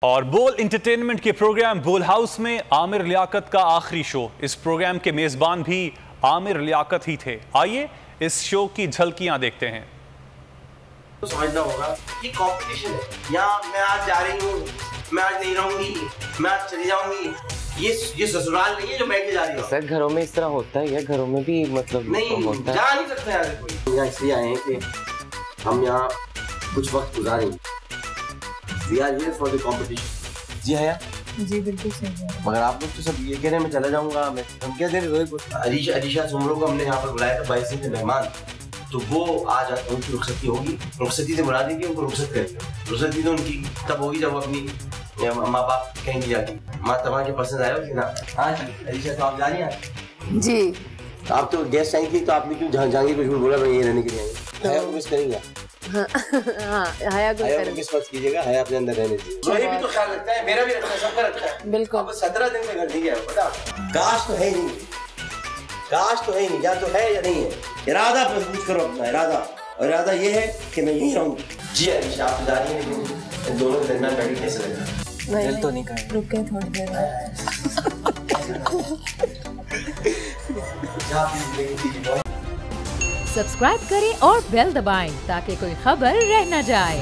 और बोल इंटरटेनमेंट के प्रोग्राम बोल हाउस में आमिर लियाकत का आखिरी शो। इस प्रोग्राम के मेजबान भी आमिर लियाकत ही थे। आइए इस शो की झलकियां देखते हैं। तो समझना होगा कि कंपटीशन है। यहाँ मैं आज जा रही हूँ, मैं आज नहीं रहूंगी, मैं आज चली जाऊंगी। ये ससुराल नहीं है जो बैठ के जा रही हो। सर घरों में इस तरह होता है या घरों में भी मतलब नहीं होता जा नहीं सकते यहाँ कोई। यहाँ इसलिए आए हैं कि हम यहाँ कुछ वक्त गुजारेंगे। We are here for the competition। जी है जी बिल्कुल सही है। मगर आप लोग तो सब ये कह रहे हैं मैं चला जाऊंगा। मैं हम क्या दे रहे हो? अरीशा सुमरो को हमने यहाँ पर बुलाया था 22 के मेहमान, तो वो आज उनकी रुखसती होगी। रुखसती से बुला देंगे, उनको रुखसत करेंगे। रुखसती तो उनकी तब होगी जब अपनी माँ बाप कहेंगे जाके माँ तमा के पसंद आया होगी ना। हाँ जी अरीशा, तो आप जा रही हैं? जी आप तो गेस्ट आई थी, तो आपने क्यों जाएंगे कुछ बोला? मैं ये रहने के लिए तो मिस करेंगे। हाँ हया को मिस मत कीजिएगा, हया अपने अंदर रहने दीजिए। सोहे भी तो ख्याल रखता है, मेरा भी रखता है, सबका रखता है। बिल्कुल। अब 17 दिन में घर नहीं गया पता। काश तो है ही नहीं, काश तो है ही नहीं, या तो है या नहीं है। इरादा मजबूत करो अपना इरादा, और इरादा ये है कि मैं यहीं रहूंगी। जी अरीशा आप जा रही हैं, लेकिन दोनों के दरमियान बैठी कैसे लग रहा है? दिल तो नहीं कर रुके थोड़ी देर। सब्सक्राइब करें और बेल दबाएं ताकि कोई खबर रह न जाए।